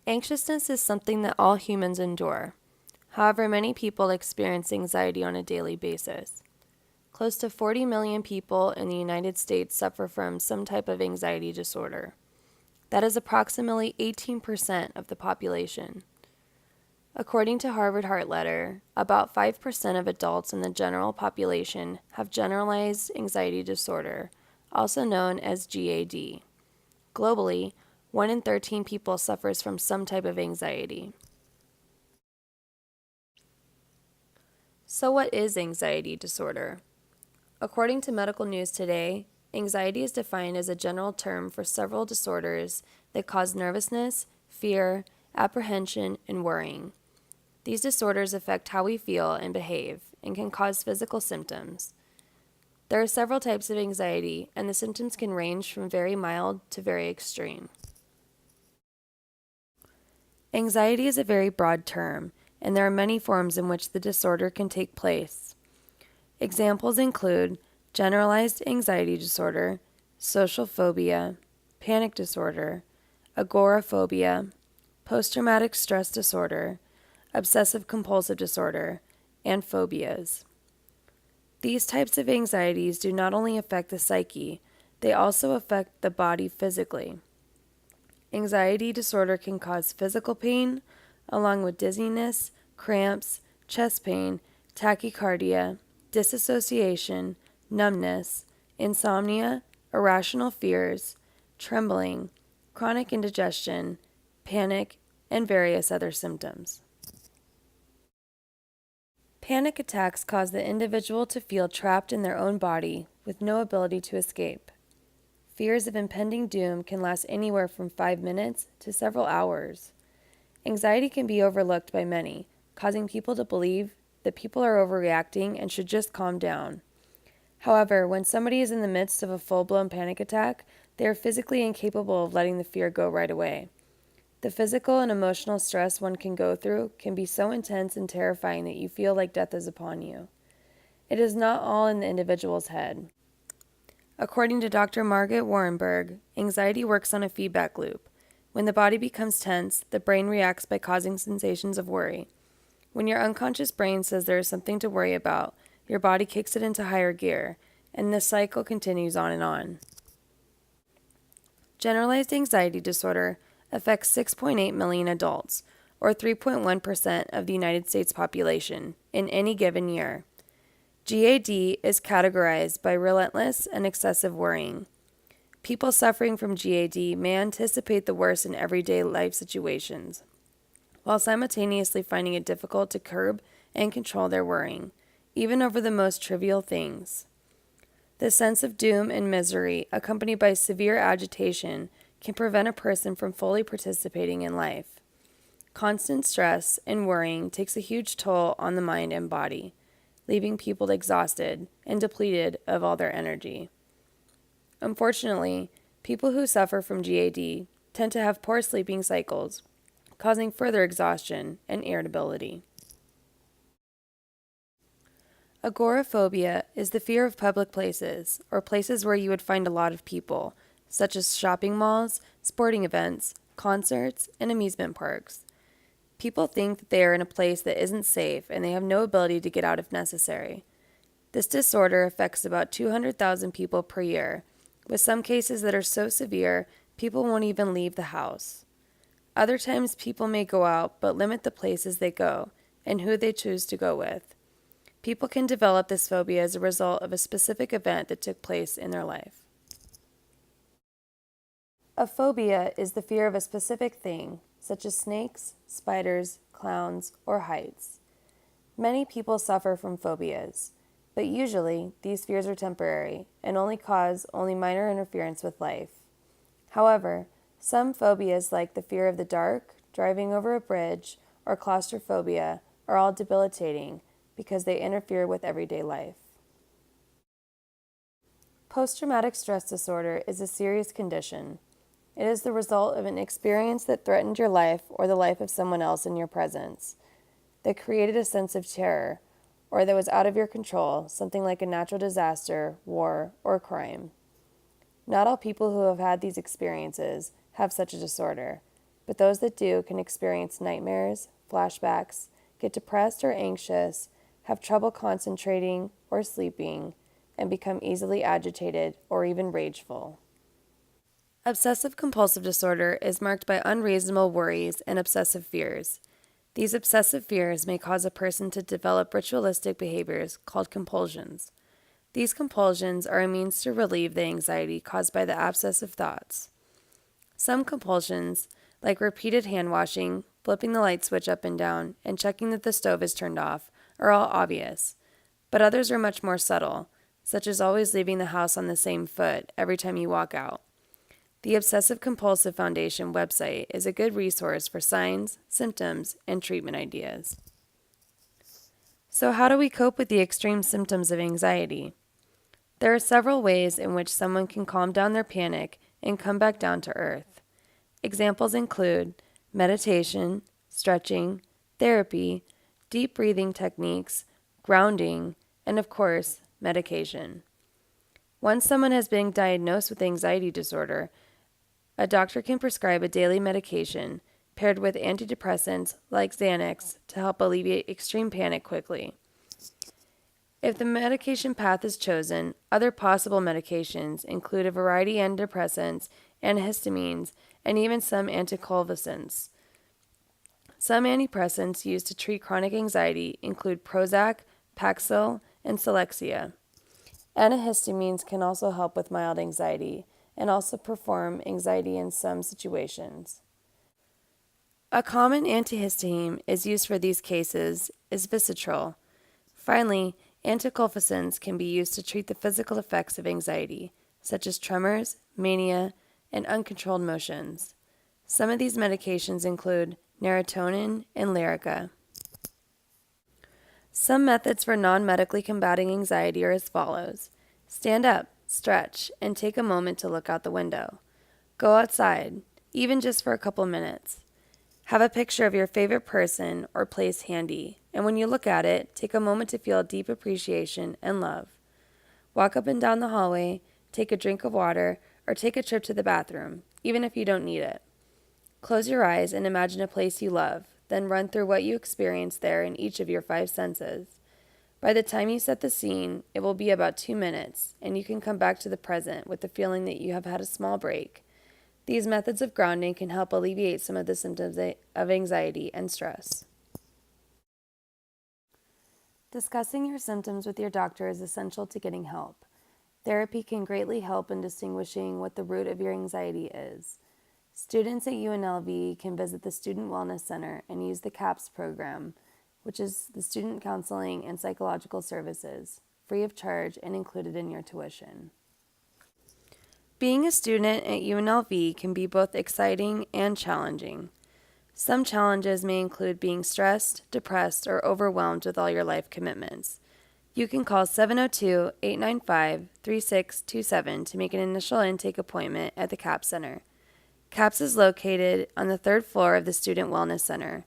Anxiousness is something that all humans endure. However, many people experience anxiety on a daily basis. Close to 40 million people in the United States suffer from some type of anxiety disorder. That is approximately 18% of the population. According to Harvard Heart Letter, about 5% of adults in the general population have generalized anxiety disorder, also known as GAD. Globally, 1 in 13 people suffers from some type of anxiety. So what is anxiety disorder? According to Medical News Today, anxiety is defined as a general term for several disorders that cause nervousness, fear, apprehension, and worrying. These disorders affect how we feel and behave and can cause physical symptoms. There are several types of anxiety, and the symptoms can range from very mild to very extreme. Anxiety is a very broad term, and there are many forms in which the disorder can take place. Examples include generalized anxiety disorder, social phobia, panic disorder, agoraphobia, post-traumatic stress disorder, obsessive-compulsive disorder, and phobias. These types of anxieties do not only affect the psyche, they also affect the body physically. Anxiety disorder can cause physical pain, along with dizziness, cramps, chest pain, tachycardia, disassociation, numbness, insomnia, irrational fears, trembling, chronic indigestion, panic, and various other symptoms. Panic attacks cause the individual to feel trapped in their own body with no ability to escape. Fears of impending doom can last anywhere from 5 minutes to several hours. Anxiety can be overlooked by many, causing people to believe that people are overreacting and should just calm down. However, when somebody is in the midst of a full-blown panic attack, they are physically incapable of letting the fear go right away. The physical and emotional stress one can go through can be so intense and terrifying that you feel like death is upon you. It is not all in the individual's head. According to Dr. Margaret Warrenberg, anxiety works on a feedback loop. When the body becomes tense, the brain reacts by causing sensations of worry. When your unconscious brain says there is something to worry about, your body kicks it into higher gear, and this cycle continues on and on. Generalized anxiety disorder affects 6.8 million adults, or 3.1% of the United States population, in any given year. GAD is categorized by relentless and excessive worrying. People suffering from GAD may anticipate the worst in everyday life situations, while simultaneously finding it difficult to curb and control their worrying, even over the most trivial things. The sense of doom and misery, accompanied by severe agitation, can prevent a person from fully participating in life. Constant stress and worrying takes a huge toll on the mind and body, leaving people exhausted and depleted of all their energy. Unfortunately, people who suffer from GAD tend to have poor sleeping cycles, causing further exhaustion and irritability. Agoraphobia is the fear of public places, or places where you would find a lot of people, such as shopping malls, sporting events, concerts, and amusement parks. People think that they are in a place that isn't safe and they have no ability to get out if necessary. This disorder affects about 200,000 people per year, with some cases that are so severe people won't even leave the house. Other times people may go out but limit the places they go and who they choose to go with. People can develop this phobia as a result of a specific event that took place in their life. A phobia is the fear of a specific thing, such as snakes, spiders, clowns, or heights. Many people suffer from phobias, but usually these fears are temporary and only cause minor interference with life. However, some phobias like the fear of the dark, driving over a bridge, or claustrophobia are all debilitating because they interfere with everyday life. Post-traumatic stress disorder is a serious condition. It is the result of an experience that threatened your life or the life of someone else in your presence, that created a sense of terror, or that was out of your control, something like a natural disaster, war, or crime. Not all people who have had these experiences have such a disorder. but those that do can experience nightmares, flashbacks, get depressed or anxious, have trouble concentrating or sleeping, and become easily agitated or even rageful. Obsessive compulsive disorder is marked by unreasonable worries and obsessive fears. These obsessive fears may cause a person to develop ritualistic behaviors called compulsions. These compulsions are a means to relieve the anxiety caused by the abscess of thoughts. Some compulsions, like repeated hand washing, flipping the light switch up and down, and checking that the stove is turned off, are all obvious, but others are much more subtle, such as always leaving the house on the same foot every time you walk out. The Obsessive Compulsive Foundation website is a good resource for signs, symptoms, and treatment ideas. So, how do we cope with the extreme symptoms of anxiety? There are several ways in which someone can calm down their panic and come back down to earth. Examples include meditation, stretching, therapy, deep breathing techniques, grounding, and of course, medication. Once someone has been diagnosed with anxiety disorder, a doctor can prescribe a daily medication paired with antidepressants like Xanax to help alleviate extreme panic quickly. If the medication path is chosen, other possible medications include a variety of antidepressants, antihistamines, and even some anticonvulsants. Some antidepressants used to treat chronic anxiety include Prozac, Paxil, and Celexa. Antihistamines can also help with mild anxiety and also perform anxiety in some situations. A common antihistamine is used for these cases is Vicetrol. Finally, anticonvulsants can be used to treat the physical effects of anxiety, such as tremors, mania, and uncontrolled motions. Some of these medications include Serotonin and Lyrica. Some methods for non-medically combating anxiety are as follows. Stand up, stretch, and take a moment to look out the window. Go outside, even just for a couple minutes. Have a picture of your favorite person or place handy, and when you look at it, take a moment to feel deep appreciation and love. Walk up and down the hallway, take a drink of water, or take a trip to the bathroom, even if you don't need it. Close your eyes and imagine a place you love, then run through what you experienced there in each of your 5 senses. By the time you set the scene, it will be about 2 minutes, and you can come back to the present with the feeling that you have had a small break. These methods of grounding can help alleviate some of the symptoms of anxiety and stress. Discussing your symptoms with your doctor is essential to getting help. Therapy can greatly help in distinguishing what the root of your anxiety is. Students at UNLV can visit the Student Wellness Center and use the CAPS program, which is the Student Counseling and Psychological Services, free of charge and included in your tuition. Being a student at UNLV can be both exciting and challenging. Some challenges may include being stressed, depressed, or overwhelmed with all your life commitments. You can call 702-895-3627 to make an initial intake appointment at the CAPS Center. CAPS is located on the 3rd floor of the Student Wellness Center.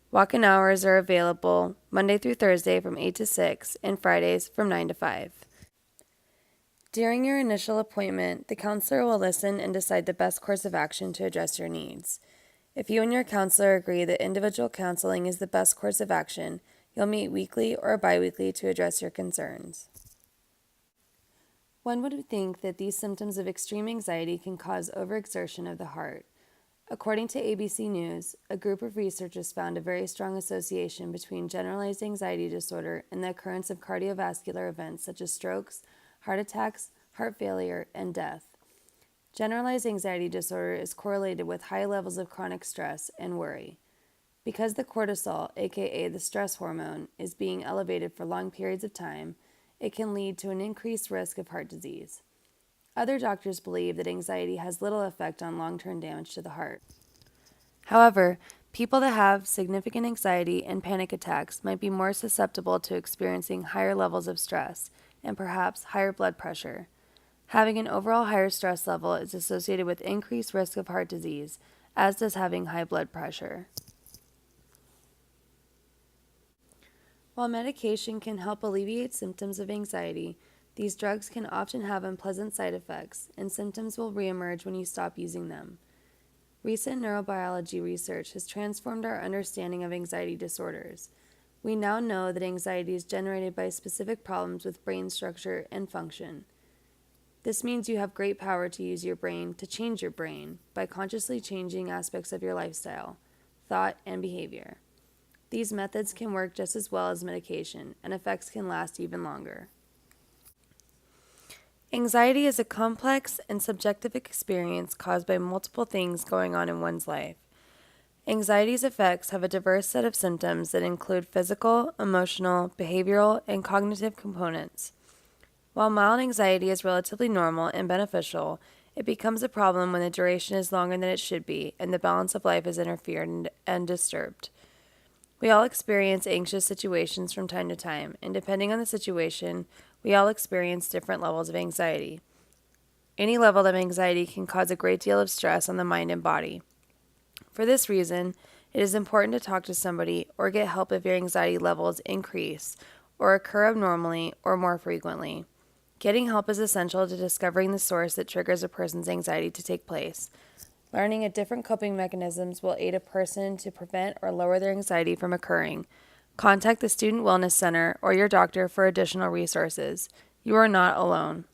Walk-in hours are available Monday through Thursday from 8 to 6 and Fridays from 9 to 5. During your initial appointment, the counselor will listen and decide the best course of action to address your needs. If you and your counselor agree that individual counseling is the best course of action, you'll meet weekly or bi-weekly to address your concerns. One would think that these symptoms of extreme anxiety can cause overexertion of the heart. According to ABC News, a group of researchers found a very strong association between generalized anxiety disorder and the occurrence of cardiovascular events such as strokes, heart attacks, heart failure, and death. Generalized anxiety disorder is correlated with high levels of chronic stress and worry. Because the cortisol, aka the stress hormone, is being elevated for long periods of time, it can lead to an increased risk of heart disease. Other doctors believe that anxiety has little effect on long-term damage to the heart. However, people that have significant anxiety and panic attacks might be more susceptible to experiencing higher levels of stress and perhaps higher blood pressure. Having an overall higher stress level is associated with increased risk of heart disease, as does having high blood pressure. While medication can help alleviate symptoms of anxiety, these drugs can often have unpleasant side effects, and symptoms will reemerge when you stop using them. Recent neurobiology research has transformed our understanding of anxiety disorders. We now know that anxiety is generated by specific problems with brain structure and function. This means you have great power to use your brain to change your brain by consciously changing aspects of your lifestyle, thought, and behavior. These methods can work just as well as medication, and effects can last even longer. Anxiety is a complex and subjective experience caused by multiple things going on in one's life. Anxiety's effects have a diverse set of symptoms that include physical, emotional, behavioral, and cognitive components. While mild anxiety is relatively normal and beneficial, it becomes a problem when the duration is longer than it should be and the balance of life is interfered and disturbed. We all experience anxious situations from time to time, and depending on the situation, we all experience different levels of anxiety. Any level of anxiety can cause a great deal of stress on the mind and body. For this reason, it is important to talk to somebody or get help if your anxiety levels increase or occur abnormally or more frequently. Getting help is essential to discovering the source that triggers a person's anxiety to take place. Learning at different coping mechanisms will aid a person to prevent or lower their anxiety from occurring. Contact the Student Wellness Center or your doctor for additional resources. You are not alone.